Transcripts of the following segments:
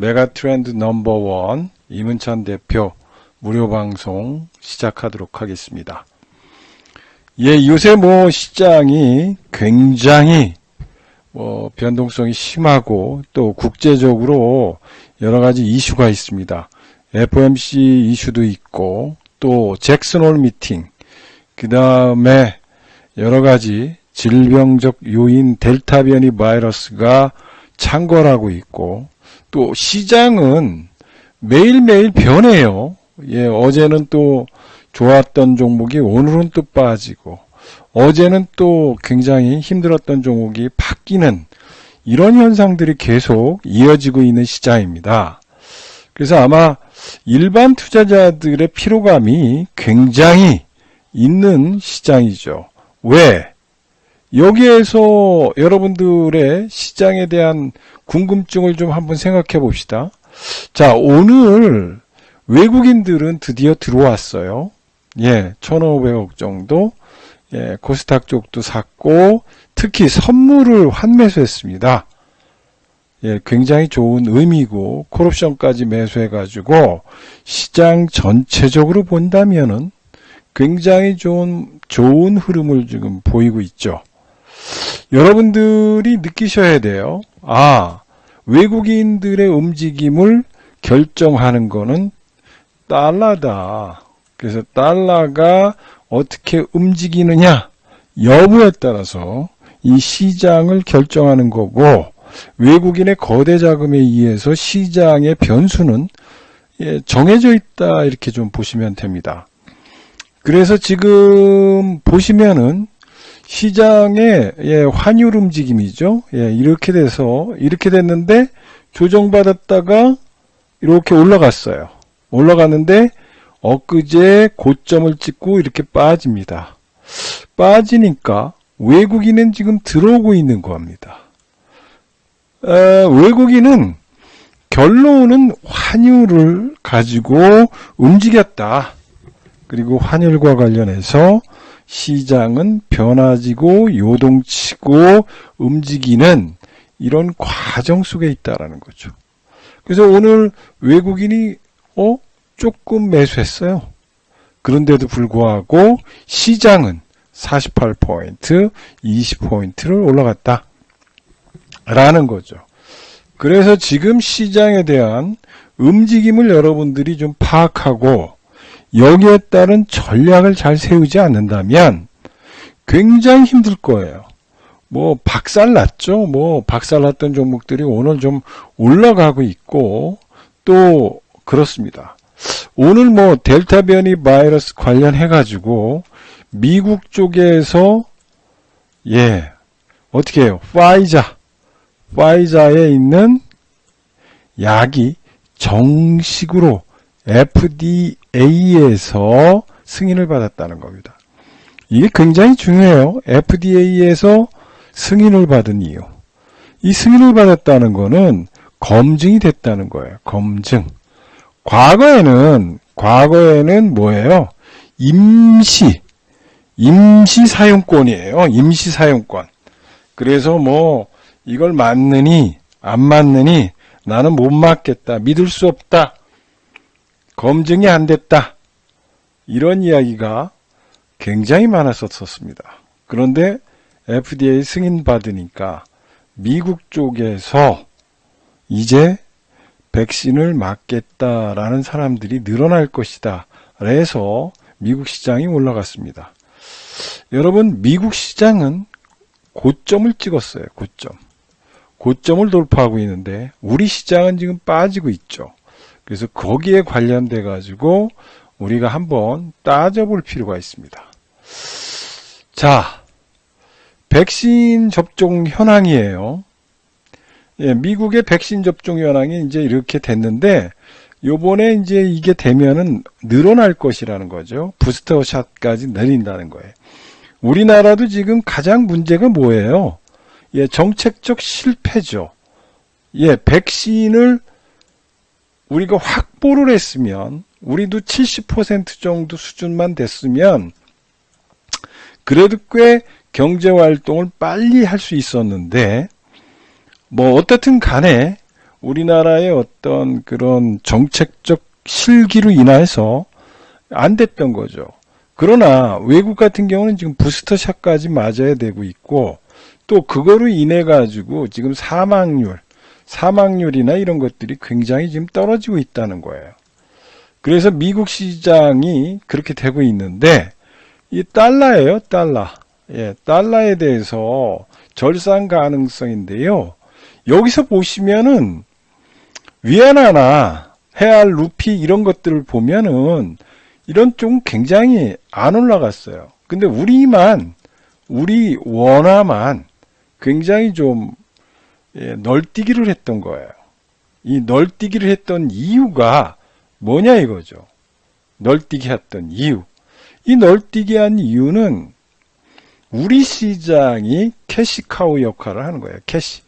메가트렌드 넘버원 이문찬 대표 무료 방송 시작하도록 하겠습니다. 예, 요새 시장이 굉장히 변동성이 심하고 또 국제적으로 여러 가지 이슈가 있습니다. FOMC 이슈도 있고 또 잭슨홀 미팅, 그 다음에 여러 가지 질병적 요인 델타 변이 바이러스가 창궐하고 있고 또 시장은 매일매일 변해요. 예, 어제는 또 좋았던 종목이 오늘은 또 빠지고 어제는 또 굉장히 힘들었던 종목이 바뀌는 이런 현상들이 계속 이어지고 있는 시장입니다. 그래서 아마 일반 투자자들의 피로감이 굉장히 있는 시장이죠. 왜? 여기에서 여러분들의 시장에 대한 궁금증을 좀 한번 생각해 봅시다. 자, 오늘 외국인들은 드디어 들어왔어요. 예, 1,500억 정도. 예, 코스닥 쪽도 샀고, 특히 선물을 환매수했습니다. 예, 굉장히 좋은 의미고, 콜옵션까지 매수해가지고, 시장 전체적으로 본다면은 굉장히 좋은 흐름을 지금 보이고 있죠. 여러분들이 느끼셔야 돼요. 외국인들의 움직임을 결정하는 거는 달러다. 그래서 달러가 어떻게 움직이느냐 여부에 따라서 이 시장을 결정하는 거고, 외국인의 거대 자금에 의해서 시장의 변수는 정해져 있다, 이렇게 좀 보시면 됩니다. 그래서 지금 보시면은 시장의 환율 움직임이죠. 이렇게 됐는데 조정받았다가 이렇게 올라갔어요. 올라갔는데 엊그제 고점을 찍고 이렇게 빠집니다. 빠지니까 외국인은 지금 들어오고 있는 겁니다. 외국인은 결론은 환율을 가지고 움직였다. 그리고 환율과 관련해서 시장은 변화지고 요동치고 움직이는 이런 과정 속에 있다라는 거죠. 그래서 오늘 외국인이 조금 매수했어요. 그런데도 불구하고 시장은 48포인트, 20포인트를 올라갔다 라는 거죠. 그래서 지금 시장에 대한 움직임을 여러분들이 좀 파악하고 여기에 따른 전략을 잘 세우지 않는다면 굉장히 힘들 거예요. 박살났죠. 박살났던 종목들이 오늘 좀 올라가고 있고 또 그렇습니다. 오늘 델타 변이 바이러스 관련해가지고 미국 쪽에서 어떻게 해요? 파이자에 있는 약이 정식으로 FDA에서 승인을 받았다는 겁니다. 이게 굉장히 중요해요. FDA에서 승인을 받은 이유. 이 승인을 받았다는 거는 검증이 됐다는 거예요. 검증. 과거에는 뭐예요? 임시 사용권이에요. 임시 사용권. 그래서 이걸 맞느니 안 맞느니 나는 못 맞겠다. 믿을 수 없다. 검증이 안 됐다. 이런 이야기가 굉장히 많았었습니다. 그런데 FDA 승인 받으니까 미국 쪽에서 이제 백신을 맞겠다라는 사람들이 늘어날 것이다. 그래서 미국 시장이 올라갔습니다. 여러분, 미국 시장은 고점을 찍었어요. 고점을 돌파하고 있는데 우리 시장은 지금 빠지고 있죠. 그래서 거기에 관련돼 가지고 우리가 한번 따져볼 필요가 있습니다. 자, 백신 접종 현황이에요. 미국의 백신 접종 현황이 이제 이렇게 됐는데 요번에 이제 이게 되면은 늘어날 것이라는 거죠. 부스터 샷까지 내린다는 거예요. 우리나라도 지금 가장 문제가 뭐예요? 정책적 실패죠. 백신을 우리가 확보를 했으면, 우리도 70% 정도 수준만 됐으면 그래도 꽤 경제활동을 빨리 할 수 있었는데 어떻든 간에 우리나라의 어떤 그런 정책적 실기로 인해서 안 됐던 거죠. 그러나 외국 같은 경우는 지금 부스터샷까지 맞아야 되고 있고, 또 그거로 인해 가지고 지금 사망률이나 이런 것들이 굉장히 지금 떨어지고 있다는 거예요. 그래서 미국 시장이 그렇게 되고 있는데, 이 달러예요, 달러. 예, 달러에 대해서 절상 가능성인데요. 여기서 보시면은 위안화나 헤알, 루피 이런 것들을 보면은 이런 좀 굉장히 안 올라갔어요. 근데 우리 원화만 굉장히 좀 널뛰기를 했던 거예요. 이 널뛰기를 했던 이유가 뭐냐 이거죠. 널뛰기 했던 이유. 이 널뛰기 한 이유는 우리 시장이 캐시카우 역할을 하는 거예요. 캐시.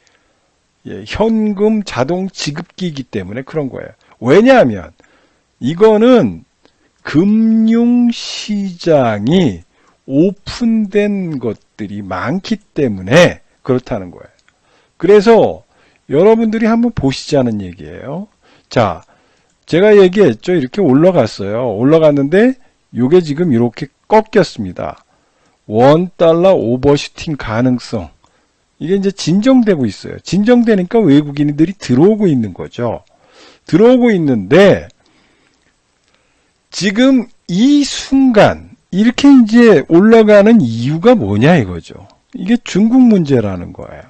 예, 현금 자동 지급기이기 때문에 그런 거예요. 왜냐하면 이거는 금융시장이 오픈된 것들이 많기 때문에 그렇다는 거예요. 그래서 여러분들이 한번 보시자는 얘기예요. 자, 제가 얘기했죠. 이렇게 올라갔어요. 올라갔는데 이게 지금 이렇게 꺾였습니다. $1 오버슈팅 가능성. 이게 이제 진정되고 있어요. 진정되니까 외국인들이 들어오고 있는 거죠. 들어오고 있는데 지금 이 순간 이렇게 이제 올라가는 이유가 뭐냐 이거죠. 이게 중국 문제라는 거예요.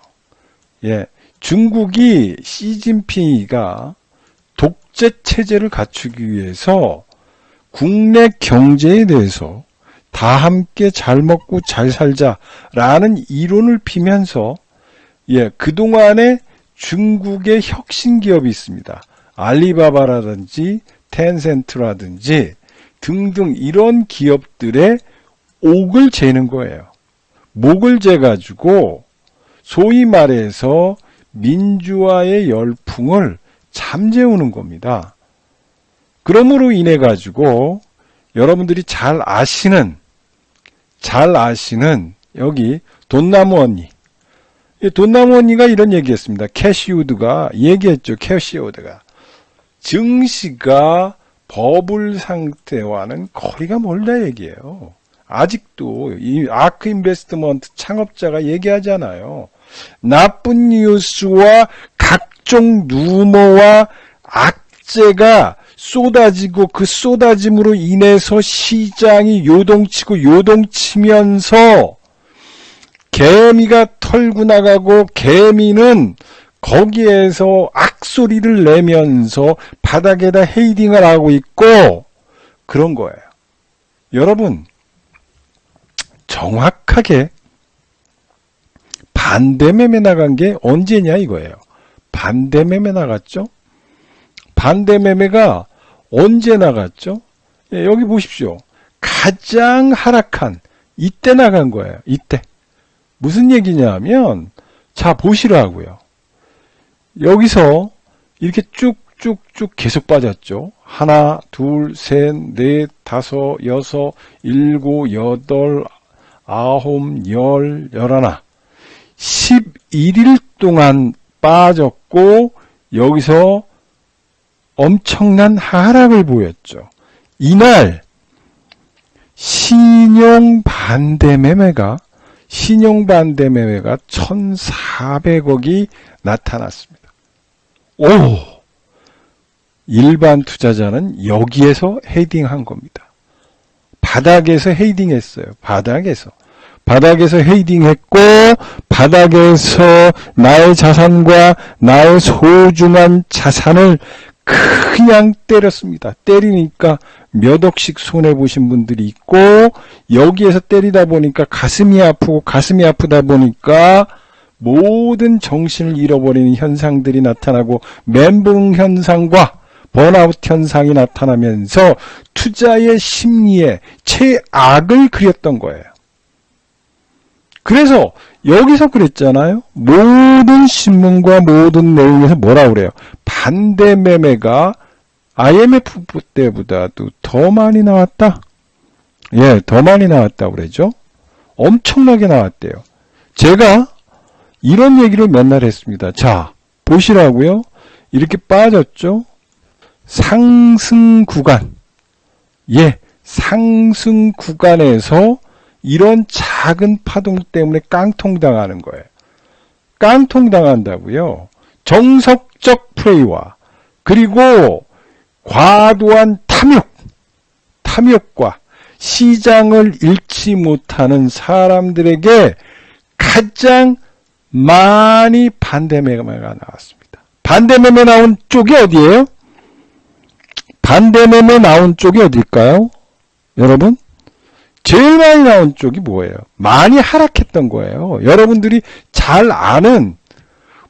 예, 중국이 시진핑이가 독재 체제를 갖추기 위해서 국내 경제에 대해서 다 함께 잘 먹고 잘 살자라는 이론을 피면서 그동안에 중국의 혁신 기업이 있습니다. 알리바바라든지 텐센트라든지 등등 이런 기업들의 옥을 재는 거예요. 목을 재가지고 소위 말해서 민주화의 열풍을 잠재우는 겁니다. 그러므로 인해 가지고 여러분들이 잘 아시는 여기 돈나무 언니. 돈나무 언니가 이런 얘기했습니다. 캐시우드가 얘기했죠. 캐시우드가. 증시가 버블 상태와는 거리가 멀다 얘기예요. 아직도 이 아크 인베스트먼트 창업자가 얘기하잖아요. 나쁜 뉴스와 각종 루머와 악재가 쏟아지고 그 쏟아짐으로 인해서 시장이 요동치면서 개미가 털고 나가고 개미는 거기에서 악소리를 내면서 바닥에다 헤이딩을 하고 있고 그런 거예요. 여러분 정확하게 반대매매 나간 게 언제냐 이거예요. 반대매매 나갔죠. 반대매매가 언제 나갔죠? 여기 보십시오. 가장 하락한 이때 나간 거예요. 이때. 무슨 얘기냐면 자 보시라고요. 여기서 이렇게 쭉쭉쭉 계속 빠졌죠. 하나, 둘, 셋, 넷, 다섯, 여섯, 일곱, 여덟, 아홉, 열하나. 11일 동안 빠졌고 여기서 엄청난 하락을 보였죠. 이날 신용 반대 매매가 1,400억이 나타났습니다. 오! 일반 투자자는 여기에서 헤딩한 겁니다. 바닥에서 헤딩했어요. 바닥에서 헤딩했고 바닥에서 나의 자산과 나의 소중한 자산을 그냥 때렸습니다. 때리니까 몇 억씩 손해보신 분들이 있고 여기에서 때리다 보니까 가슴이 아프고 가슴이 아프다 보니까 모든 정신을 잃어버리는 현상들이 나타나고 멘붕 현상과 번아웃 현상이 나타나면서 투자의 심리에 최악을 그렸던 거예요. 그래서 여기서 그랬잖아요. 모든 신문과 모든 내용에서 뭐라 그래요? 반대 매매가 IMF 때보다도 더 많이 나왔다. 예, 더 많이 나왔다고 그러죠. 엄청나게 나왔대요. 제가 이런 얘기를 맨날 했습니다. 자, 보시라고요. 이렇게 빠졌죠. 상승 구간. 예, 상승 구간에서 이런 작은 파동 때문에 깡통당하는 거예요. 깡통당한다고요. 정석적 플레이와 그리고 과도한 탐욕과 시장을 잃지 못하는 사람들에게 가장 많이 반대매매가 나왔습니다. 반대매매 나온 쪽이 어디예요? 반대매매 나온 쪽이 어딜까요? 여러분? 제일 많이 나온 쪽이 뭐예요? 많이 하락했던 거예요. 여러분들이 잘 아는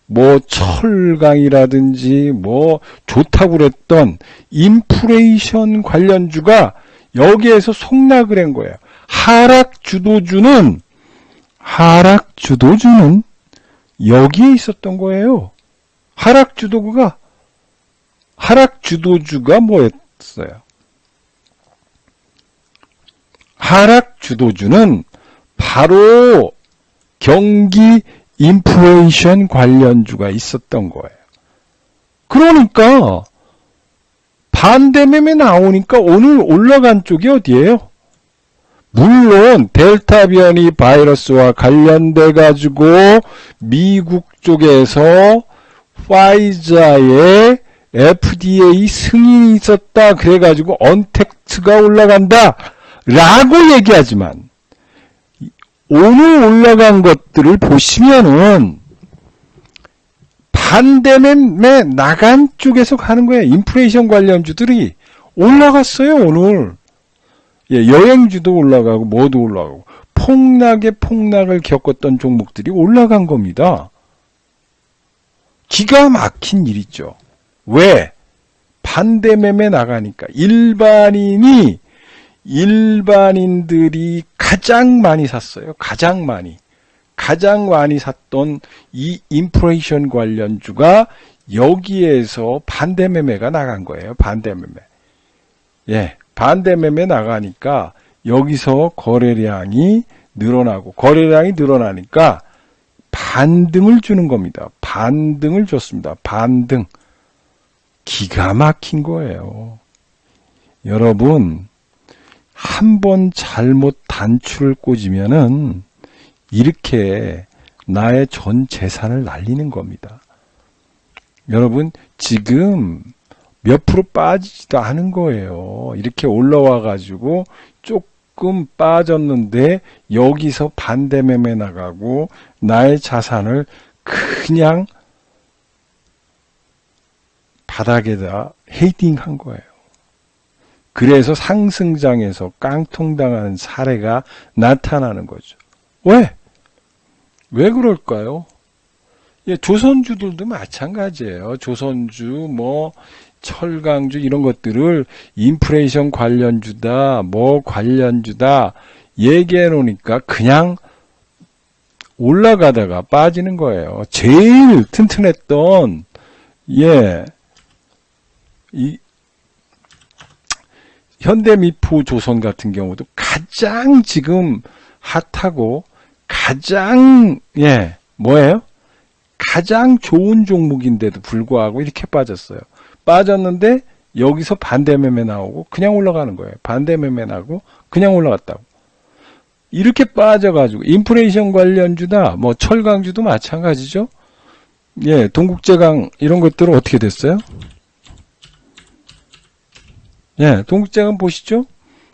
뭐 철강이라든지 뭐 좋다고 그랬던 인플레이션 관련주가 여기에서 속락을 한 거예요. 하락 주도주는 여기에 있었던 거예요. 하락 주도주가 뭐였어요? 하락 주도주는 바로 경기 인플레이션 관련주가 있었던 거예요. 그러니까 반대매매 나오니까 오늘 올라간 쪽이 어디예요? 물론 델타 변이 바이러스와 관련돼 가지고 미국 쪽에서 파이자의 FDA 승인이 있었다 그래가지고 언택트가 올라간다 라고 얘기하지만 오늘 올라간 것들을 보시면은 반대매매 나간 쪽에서 가는 거예요. 인플레이션 관련주들이 올라갔어요, 오늘. 예, 여행주도 올라가고 뭐도 올라가고 폭락을 겪었던 종목들이 올라간 겁니다. 기가 막힌 일이죠. 왜? 반대매매 나가니까 일반인들이 가장 많이 샀어요. 가장 많이 샀던 이 인플레이션 관련주가 여기에서 반대매매가 나간 거예요. 반대매매. 예, 반대매매 나가니까 여기서 거래량이 늘어나니까 반등을 주는 겁니다. 반등을 줬습니다. 반등. 기가 막힌 거예요. 여러분, 한번 잘못 단추를 꽂으면은 이렇게 나의 전 재산을 날리는 겁니다. 여러분, 지금 몇 프로 빠지지도 않은 거예요. 이렇게 올라와 가지고 조금 빠졌는데 여기서 반대매매 나가고 나의 자산을 그냥 바닥에다 헤딩한 거예요. 그래서 상승장에서 깡통당하는 사례가 나타나는 거죠. 왜? 왜 그럴까요? 예, 조선주들도 마찬가지예요. 조선주, 뭐 철강주 이런 것들을 인플레이션 관련주다, 뭐 관련주다 얘기해 놓으니까 그냥 올라가다가 빠지는 거예요. 제일 튼튼했던 이 현대미포조선 같은 경우도 가장 지금 핫하고 가장 뭐예요? 가장 좋은 종목인데도 불구하고 이렇게 빠졌어요. 빠졌는데 여기서 반대매매 나오고 그냥 올라가는 거예요. 반대매매 나고 그냥 올라갔다고. 이렇게 빠져가지고 인플레이션 관련주다, 뭐 철강주도 마찬가지죠. 예, 동국제강 이런 것들은 어떻게 됐어요? 예, 동국제강 보시죠.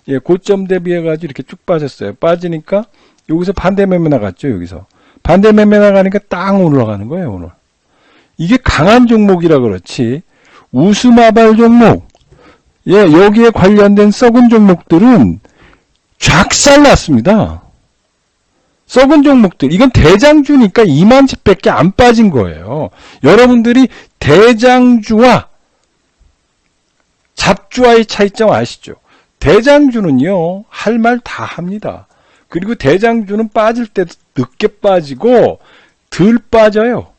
예, 고점 대비해가지고 이렇게 쭉 빠졌어요. 빠지니까 여기서 반대매매 나갔죠. 여기서 반대매매 나가니까 딱 올라가는 거예요. 오늘 이게 강한 종목이라 그렇지 우스마발 종목, 예, 여기에 관련된 썩은 종목들은 쫙살났습니다. 썩은 종목들, 이건 대장주니까 2만 집밖에 안 빠진 거예요. 여러분들이 대장주와 잡주와의 차이점 아시죠? 대장주는요, 할 말 다 합니다. 그리고 대장주는 빠질 때도 늦게 빠지고 덜 빠져요.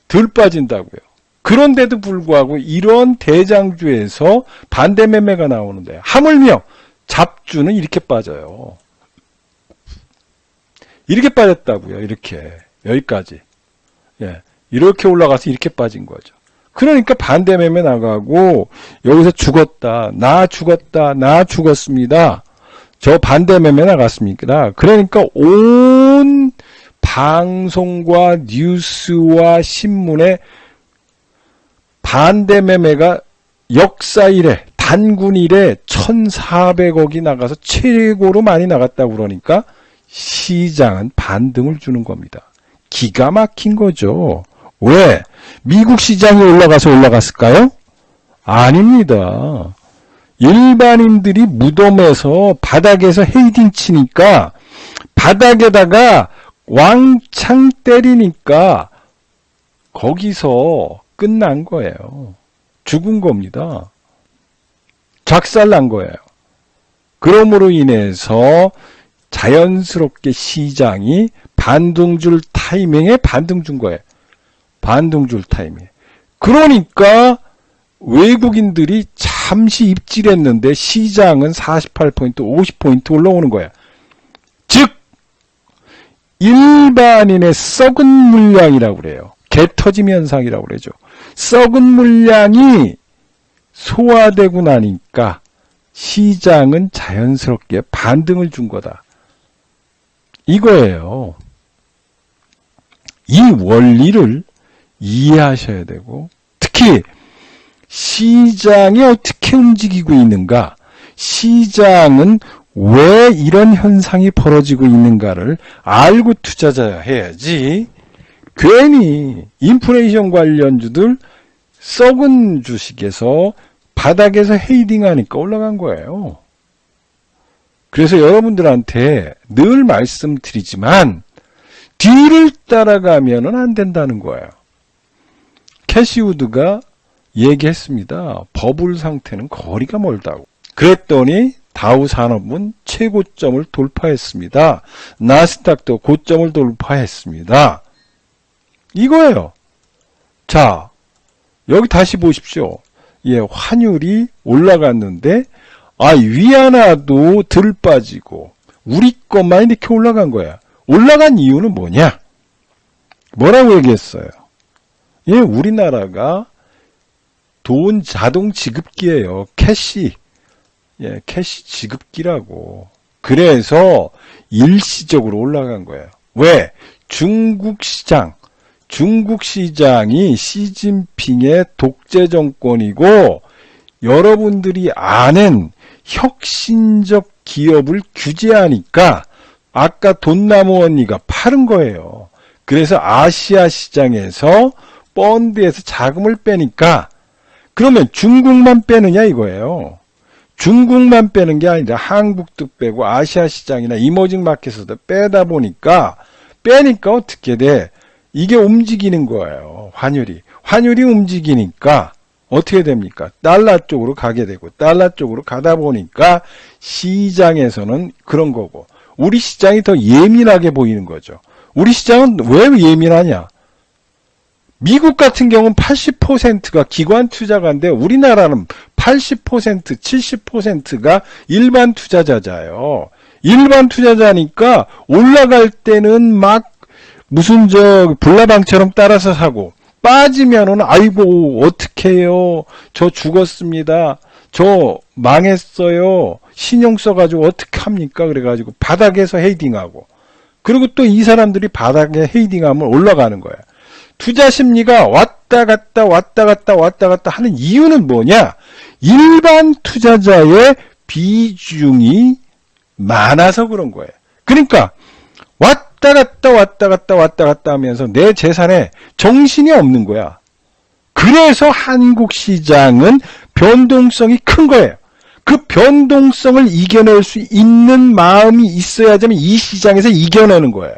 덜 빠진다고요. 그런데도 불구하고 이런 대장주에서 반대매매가 나오는데 하물며 잡주는 이렇게 빠져요. 이렇게 빠졌다고요. 이렇게 여기까지. 예, 이렇게 올라가서 이렇게 빠진 거죠. 그러니까 반대 매매 나가고 여기서 죽었다. 나 죽었다. 나 죽었습니다. 저 반대 매매 나갔습니다. 그러니까 온 방송과 뉴스와 신문에 반대 매매가 역사 이래 단군 이래 1,400억이 나가서 최고로 많이 나갔다고 그러니까 시장은 반등을 주는 겁니다. 기가 막힌 거죠. 왜? 미국 시장이 올라갔을까요? 아닙니다. 일반인들이 무덤에서 바닥에서 헤이딩 치니까 바닥에다가 왕창 때리니까 거기서 끝난 거예요. 죽은 겁니다. 작살난 거예요. 그러므로 인해서 자연스럽게 시장이 반등 줄 타이밍에 반등 준 거예요. 반등 줄 타이밍. 그러니까 외국인들이 잠시 입질했는데 시장은 48포인트, 50포인트 올라오는 거야. 즉 일반인의 썩은 물량이라고 그래요. 개터짐 현상이라고 그러죠. 썩은 물량이 소화되고 나니까 시장은 자연스럽게 반등을 준 거다. 이거예요. 이 원리를 이해하셔야 되고, 특히 시장이 어떻게 움직이고 있는가, 시장은 왜 이런 현상이 벌어지고 있는가를 알고 투자자 해야지, 괜히 인플레이션 관련주들 썩은 주식에서 바닥에서 헤이딩하니까 올라간 거예요. 그래서 여러분들한테 늘 말씀드리지만 뒤를 따라가면은 안 된다는 거예요. 캐시우드가 얘기했습니다. 버블 상태는 거리가 멀다고. 그랬더니 다우산업은 최고점을 돌파했습니다. 나스닥도 고점을 돌파했습니다. 이거예요. 자, 여기 다시 보십시오. 예, 환율이 올라갔는데 위안화도 들 빠지고 우리 것만 이렇게 올라간 거야. 올라간 이유는 뭐냐? 뭐라고 얘기했어요? 예, 우리나라가 돈 자동 지급기예요. 캐시. 예, 캐시 지급기라고. 그래서 일시적으로 올라간 거예요. 왜? 중국 시장이 시진핑의 독재 정권이고 여러분들이 아는 혁신적 기업을 규제하니까 아까 돈나무 언니가 파는 거예요. 그래서 아시아 시장에서 펀드에서 자금을 빼니까 그러면 중국만 빼느냐 이거예요. 중국만 빼는 게 아니라 한국도 빼고 아시아 시장이나 이머징 마켓에서도 빼다 보니까 빼니까 어떻게 돼? 이게 움직이는 거예요. 환율이 움직이니까 어떻게 됩니까? 달러 쪽으로 가게 되고 달러 쪽으로 가다 보니까 시장에서는 그런 거고 우리 시장이 더 예민하게 보이는 거죠. 우리 시장은 왜 예민하냐? 미국 같은 경우는 80%가 기관 투자가인데 우리나라는 80%, 70%가 일반 투자자잖아요. 일반 투자자니까 올라갈 때는 막 무슨 불나방처럼 따라서 사고 빠지면은 아이고 어떡해요. 저 죽었습니다. 저 망했어요. 신용 써가지고 어떡합니까? 그래가지고 바닥에서 헤이딩하고 그리고 또 이 사람들이 바닥에 헤이딩하면 올라가는 거야. 투자 심리가 왔다 갔다 하는 이유는 뭐냐? 일반 투자자의 비중이 많아서 그런 거예요. 그러니까 왔다 갔다 하면서 내 재산에 정신이 없는 거야. 그래서 한국 시장은 변동성이 큰 거예요. 그 변동성을 이겨낼 수 있는 마음이 있어야지만 이 시장에서 이겨내는 거예요.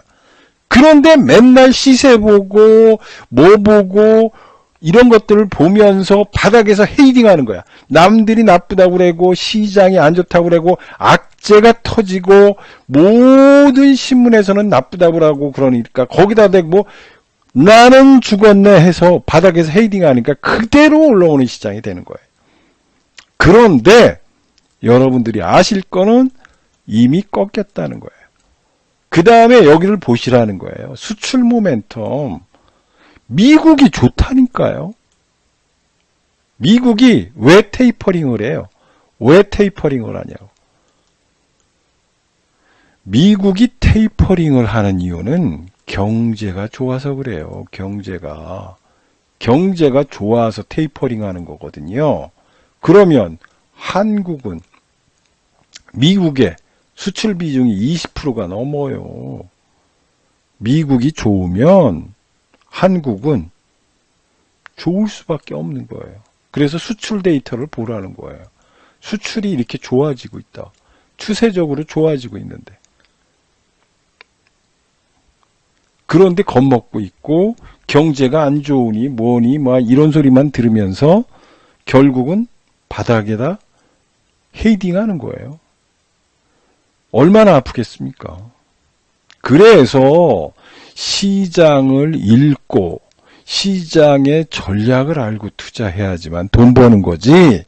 그런데 맨날 시세 보고 뭐 보고 이런 것들을 보면서 바닥에서 헤이딩하는 거야. 남들이 나쁘다고 그러고 시장이 안 좋다고 그러고 악재가 터지고 모든 신문에서는 나쁘다고 그러고 그러니까 거기다 대고 나는 죽었네 해서 바닥에서 헤이딩하니까 그대로 올라오는 시장이 되는 거예요. 그런데 여러분들이 아실 거는 이미 꺾였다는 거예요. 그 다음에 여기를 보시라는 거예요. 수출 모멘텀. 미국이 좋다니까요. 미국이 왜 테이퍼링을 해요? 왜 테이퍼링을 하냐고. 미국이 테이퍼링을 하는 이유는 경제가 좋아서 그래요. 경제가 좋아서 테이퍼링 하는 거거든요. 그러면 한국은 미국의 수출 비중이 20%가 넘어요. 미국이 좋으면 한국은 좋을 수밖에 없는 거예요. 그래서 수출 데이터를 보라는 거예요. 수출이 이렇게 좋아지고 있다. 추세적으로 좋아지고 있는데. 그런데 겁먹고 있고 경제가 안 좋으니 뭐니 뭐 이런 소리만 들으면서 결국은 바닥에다 헤이딩하는 거예요. 얼마나 아프겠습니까? 그래서 시장을 읽고 시장의 전략을 알고 투자해야지만 돈 버는 거지,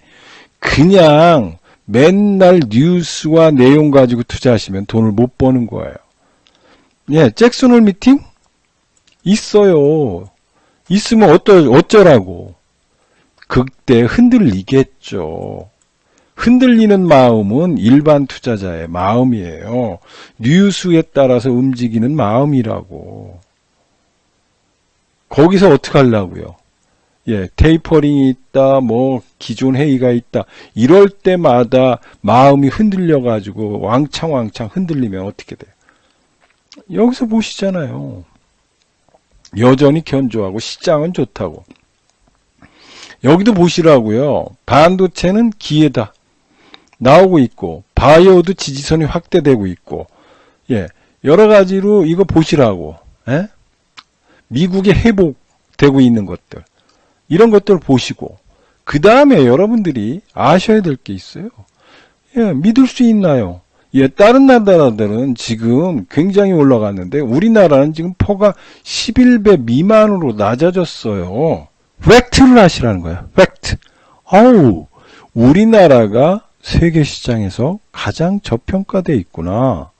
그냥 맨날 뉴스와 내용 가지고 투자하시면 돈을 못 버는 거예요. 예, 잭슨홀 미팅? 있어요. 있으면 어쩌라고. 그때 흔들리겠죠. 흔들리는 마음은 일반 투자자의 마음이에요. 뉴스에 따라서 움직이는 마음이라고. 거기서 어떻게 하려고요? 예, 테이퍼링이 있다, 뭐 기존 회의가 있다, 이럴 때마다 마음이 흔들려가지고 왕창 흔들리면 어떻게 돼요? 여기서 보시잖아요. 여전히 견조하고 시장은 좋다고. 여기도 보시라고요. 반도체는 기회다 나오고 있고, 바이오도 지지선이 확대되고 있고, 예, 여러 가지로 이거 보시라고. 예? 미국에 회복되고 있는 것들, 이런 것들 보시고, 그 다음에 여러분들이 아셔야 될 게 있어요. 예, 믿을 수 있나요? 예, 다른 나라들은 지금 굉장히 올라갔는데 우리나라는 지금 퍼가 11배 미만으로 낮아졌어요. 팩트를 하시라는 거예요. 팩트. 아우, 우리나라가 세계 시장에서 가장 저평가되어 있구나.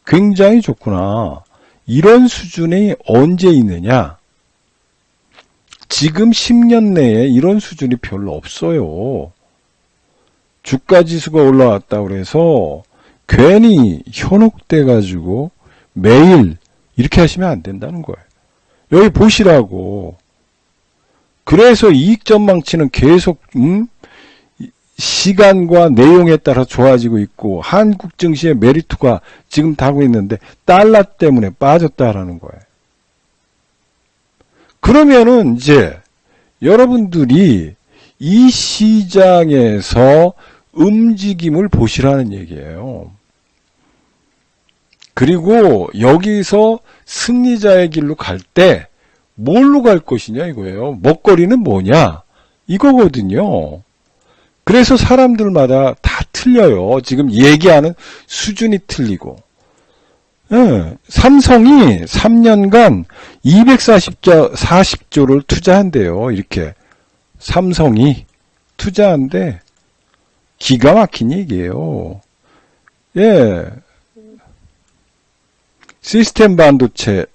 굉장히 좋구나. 이런 수준이 언제 있느냐? 지금 10년 내에 이런 수준이 별로 없어요. 주가 지수가 올라왔다고 그래서 괜히 현혹돼 가지고 매일 이렇게 하시면 안 된다는 거예요. 여기 보시라고. 그래서 이익 전망치는 계속 시간과 내용에 따라 좋아지고 있고, 한국 증시의 메리트가 지금 타고 있는데 달러 때문에 빠졌다라는 거예요. 그러면은 이제 여러분들이 이 시장에서 움직임을 보시라는 얘기예요. 그리고 여기서 승리자의 길로 갈 때 뭘로 갈 것이냐 이거예요. 먹거리는 뭐냐 이거거든요. 그래서 사람들마다 다 틀려요. 지금 얘기하는 수준이 틀리고. 예, 삼성이 3년간 240조를 투자한대요. 이렇게 삼성이 투자한대. 기가 막힌 얘기예요. 예, 시스템 반도체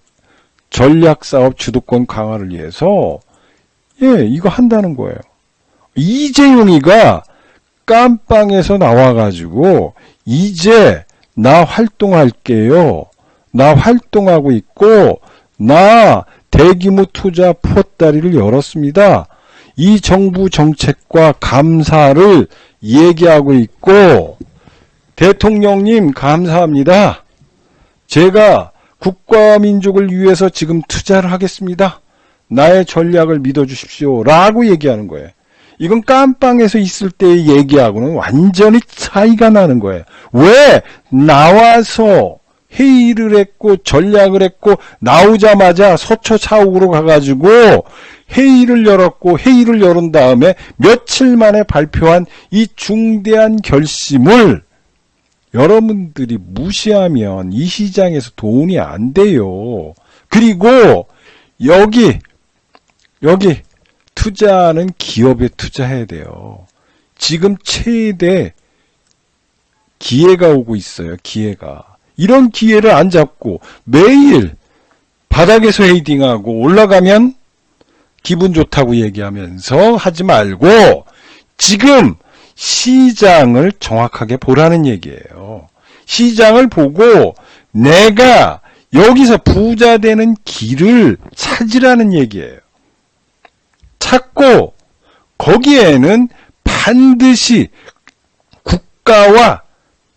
전략사업 주도권 강화를 위해서 예, 이거 한다는 거예요. 이재용이가 깜빵에서 나와가지고 이제 나 활동할게요. 나 활동하고 있고 나 대규모 투자 포다리를 열었습니다. 이 정부 정책과 감사를 얘기하고 있고, 대통령님 감사합니다. 제가 국가와 민족을 위해서 지금 투자를 하겠습니다. 나의 전략을 믿어주십시오. 라고 얘기하는 거예요. 이건 깜빵에서 있을 때의 얘기하고는 완전히 차이가 나는 거예요. 왜? 나와서 회의를 했고 전략을 했고 나오자마자 서초차옥으로 가가지고 회의를 열었고, 회의를 열은 다음에 며칠 만에 발표한 이 중대한 결심을 여러분들이 무시하면 이 시장에서 돈이 안 돼요. 그리고 여기 투자하는 기업에 투자해야 돼요. 지금 최대 기회가 오고 있어요. 기회가. 이런 기회를 안 잡고 매일 바닥에서 헤이딩하고 올라가면 기분 좋다고 얘기하면서 하지 말고 지금 시장을 정확하게 보라는 얘기예요. 시장을 보고 내가 여기서 부자 되는 길을 찾으라는 얘기예요. 찾고 거기에는 반드시 국가와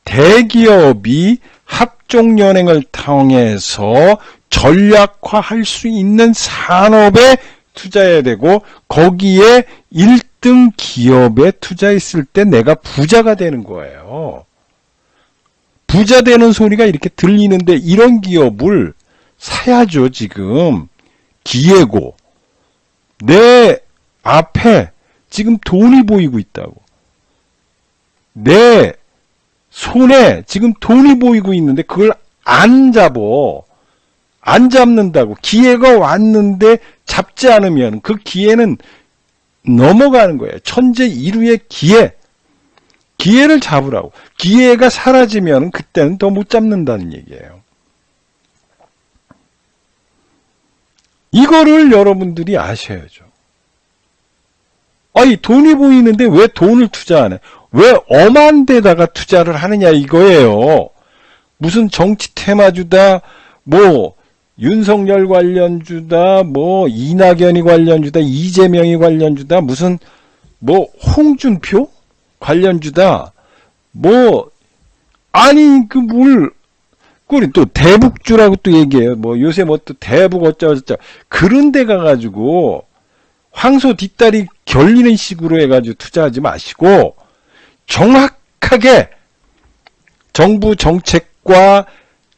대기업이 합종연행을 통해서 전략화할 수 있는 산업에 투자해야 되고 거기에 1등 기업에 투자했을 때 내가 부자가 되는 거예요. 부자 되는 소리가 이렇게 들리는데 이런 기업을 사야죠. 지금 기회고 내 앞에 지금 돈이 보이고 있다고. 내 손에 지금 돈이 보이고 있는데 그걸 안 잡는다고. 기회가 왔는데 잡지 않으면 그 기회는 넘어가는 거예요. 천재 일우의 기회를 잡으라고. 기회가 사라지면 그때는 더 못 잡는다는 얘기예요. 이거를 여러분들이 아셔야죠. 아니, 돈이 보이는데 왜 돈을 투자 안 해? 왜 엄한 데다가 투자를 하느냐 이거예요. 무슨 정치 테마주다, 뭐 윤석열 관련주다, 뭐 이낙연이 관련주다, 이재명이 관련주다, 무슨 뭐 홍준표 관련주다, 뭐 아니 그걸 또 대북주라고 또 얘기해요. 뭐 요새 뭐 또 대북 어쩌고저쩌고 그런 데 가가지고 황소 뒷다리 결리는 식으로 해가지고 투자하지 마시고 정확하게 정부 정책과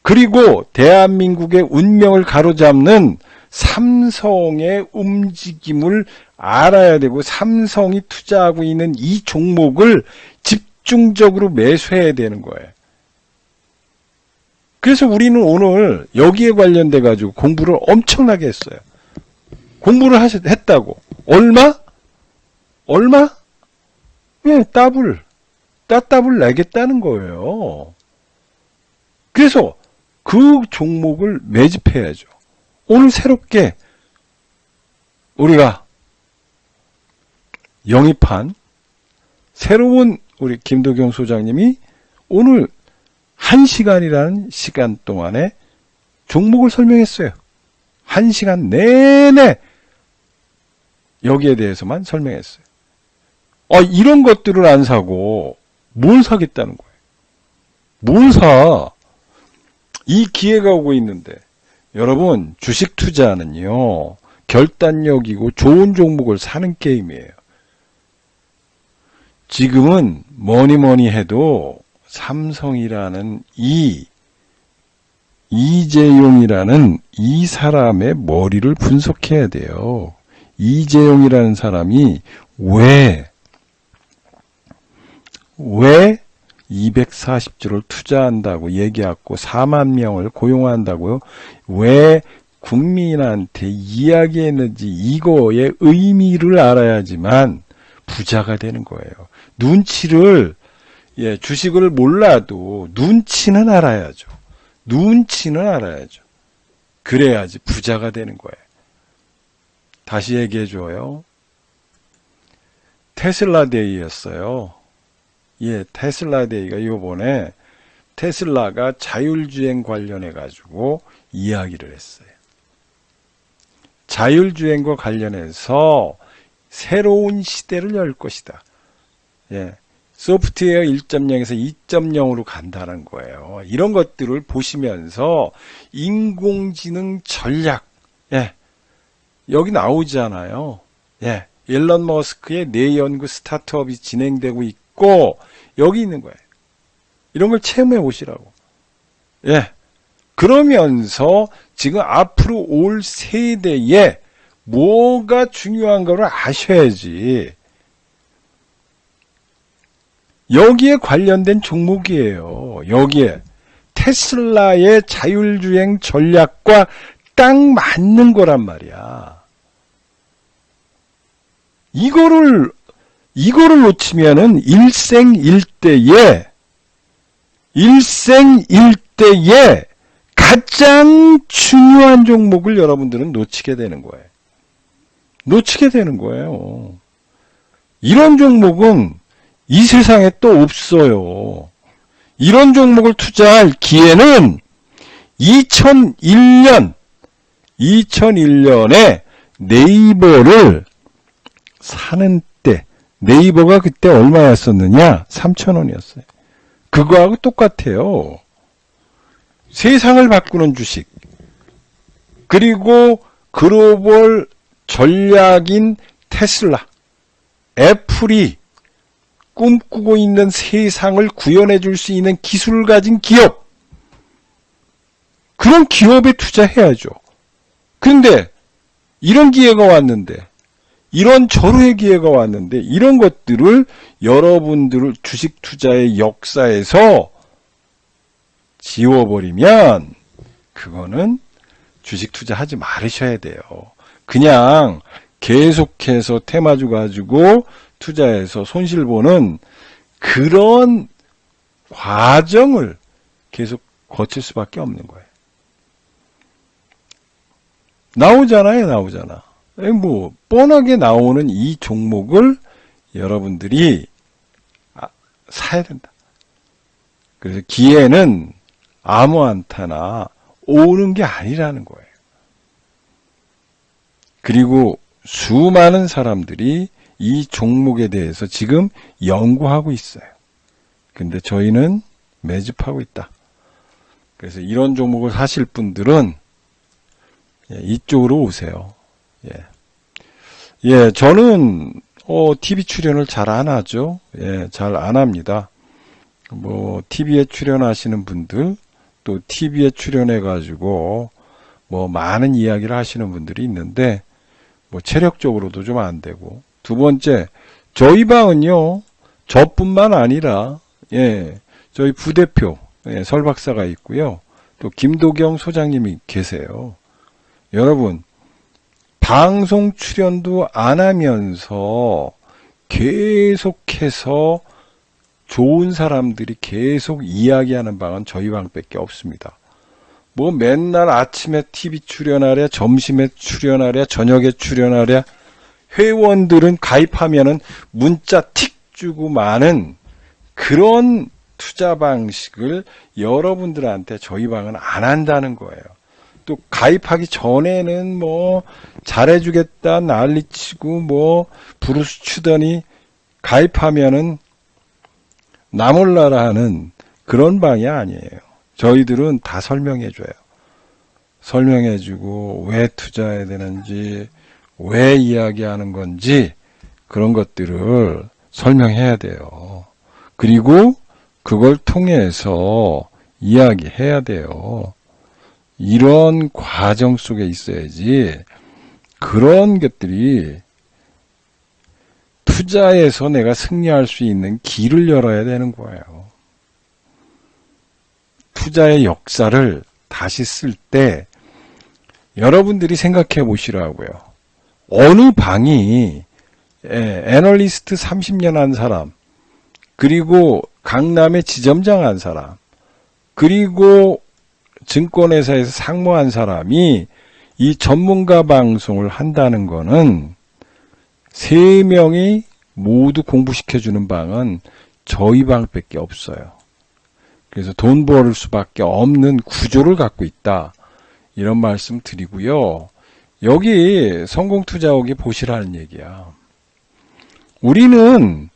그리고 대한민국의 운명을 가로잡는 삼성의 움직임을 알아야 되고 삼성이 투자하고 있는 이 종목을 집중적으로 매수해야 되는 거예요. 그래서 우리는 오늘 여기에 관련돼 가지고 공부를 엄청나게 했어요. 공부를 했다고. 얼마? 예, 따블 내겠다는 거예요. 그래서 그 종목을 매집해야죠. 오늘 새롭게 우리가 영입한 새로운 우리 김도경 소장님이 오늘 1시간이라는 시간 동안에 종목을 설명했어요. 1시간 내내 여기에 대해서만 설명했어요. 이런 것들을 안 사고 뭘 사겠다는 거예요? 뭘 사? 이 기회가 오고 있는데 여러분 주식 투자는요 결단력이고 좋은 종목을 사는 게임이에요. 지금은 뭐니 해도 삼성이라는 이재용이라는 이 사람의 머리를 분석해야 돼요. 이재용이라는 사람이 왜 240조를 투자한다고 얘기하고 4만 명을 고용한다고요? 왜 국민한테 이야기했는지 이거의 의미를 알아야지만 부자가 되는 거예요. 눈치를 주식을 몰라도 눈치는 알아야죠. 그래야지 부자가 되는 거예요. 다시 얘기해줘요. 테슬라 데이였어요. 테슬라 데이가 요번에 테슬라가 자율주행 관련해가지고 이야기를 했어요. 자율주행과 관련해서 새로운 시대를 열 것이다. 소프트웨어 1.0에서 2.0으로 간다는 거예요. 이런 것들을 보시면서 인공지능 전략, 여기 나오잖아요. 일론 머스크의 내연구 스타트업이 진행되고 있고, 여기 있는 거예요. 이런 걸 체험해 보시라고. 그러면서 지금 앞으로 올 세대에 뭐가 중요한 거를 아셔야지. 여기에 관련된 종목이에요. 여기에 테슬라의 자율주행 전략과 딱 맞는 거란 말이야. 이거를 놓치면은 일생일대에 가장 중요한 종목을 여러분들은 놓치게 되는 거예요. 놓치게 되는 거예요. 이런 종목은 이 세상에 또 없어요. 이런 종목을 투자할 기회는 2001년에 네이버를 사는 때, 네이버가 그때 얼마였었느냐? 3,000원이었어요. 그거하고 똑같아요. 세상을 바꾸는 주식, 그리고 글로벌 전략인 테슬라, 애플이 꿈꾸고 있는 세상을 구현해 줄 수 있는 기술을 가진 기업, 그런 기업에 투자해야죠. 그런데 이런 기회가 왔는데, 이런 절호의 기회가 왔는데, 이런 것들을 여러분들 주식 투자의 역사에서 지워버리면 그거는 주식 투자하지 말으셔야 돼요. 그냥 계속해서 테마주 가지고 투자해서 손실 보는 그런 과정을 계속 거칠 수밖에 없는 거예요. 나오잖아. 뭐 뻔하게 나오는 이 종목을 여러분들이 사야 된다. 그래서 기회는 아무한테나 오는 게 아니라는 거예요. 그리고 수많은 사람들이 이 종목에 대해서 지금 연구하고 있어요. 근데 저희는 매집하고 있다. 그래서 이런 종목을 사실 분들은 이쪽으로 오세요. 저는 TV 출연을 잘 안 하죠. 잘 안 합니다. 뭐 TV에 출연하시는 분들, 또 TV에 출연해 가지고 뭐 많은 이야기를 하시는 분들이 있는데 뭐 체력적으로도 좀 안 되고, 두 번째, 저희 방은요, 저뿐만 아니라 저희 부대표 설 박사가 있고요, 또 김도경 소장님이 계세요. 여러분, 방송 출연도 안 하면서 계속해서 좋은 사람들이 계속 이야기하는 방은 저희 방밖에 없습니다. 뭐 맨날 아침에 TV 출연하랴, 점심에 출연하랴, 저녁에 출연하랴, 회원들은 가입하면은 문자 틱 주고 마는 그런 투자 방식을 여러분들한테 저희 방은 안 한다는 거예요. 또 가입하기 전에는 뭐 잘해주겠다 난리치고 뭐 부르스 추더니 가입하면은 나 몰라라 하는 그런 방이 아니에요. 저희들은 다 설명해줘요. 설명해주고 왜 투자해야 되는지, 왜 이야기하는 건지 그런 것들을 설명해야 돼요. 그리고 그걸 통해서 이야기해야 돼요. 이런 과정 속에 있어야지 그런 것들이 투자에서 내가 승리할 수 있는 길을 열어야 되는 거예요. 투자의 역사를 다시 쓸 때 여러분들이 생각해 보시라고요. 어느 방이 애널리스트 30년 한 사람, 그리고 강남에 지점장 한 사람, 그리고 증권회사에서 상무한 사람이 이 전문가 방송을 한다는 거는 3명이 모두 공부시켜주는 방은 저희 방밖에 없어요. 그래서 돈 벌을 수밖에 없는 구조를 갖고 있다. 이런 말씀 드리고요. 여기 성공투자옥이 보시라는 얘기야. 우리는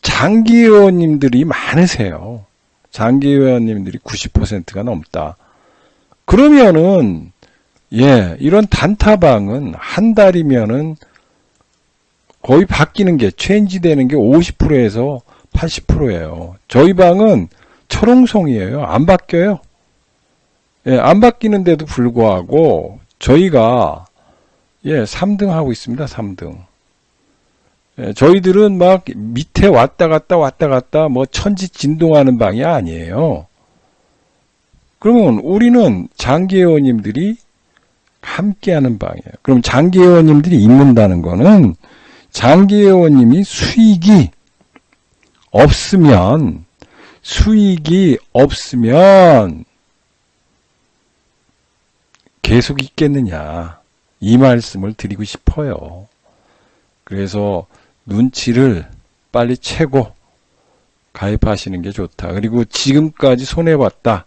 장기회원님들이 많으세요. 장기회원님들이 90%가 넘다. 그러면은 이런 단타방은 한 달이면은 거의 바뀌는 게, 체인지 되는 게 50%에서 80%예요. 저희 방은 철옹성이에요. 안 바뀌어요. 안 바뀌는데도 불구하고 저희가 3등 하고 있습니다. 3등. 저희들은 막 밑에 왔다 갔다 뭐 천지 진동하는 방이 아니에요. 그러면 우리는 장기회원님들이 함께하는 방이에요. 그럼 장기회원님들이 있는다는 거는 장기회원님이 수익이 없으면 계속 있겠느냐, 이 말씀을 드리고 싶어요. 그래서 눈치를 빨리 채고 가입하시는 게 좋다. 그리고 지금까지 손해봤다.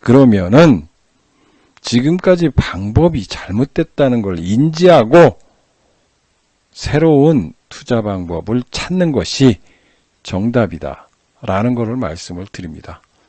그러면은 지금까지 방법이 잘못됐다는 걸 인지하고 새로운 투자 방법을 찾는 것이 정답이다. 라는 것을 말씀을 드립니다.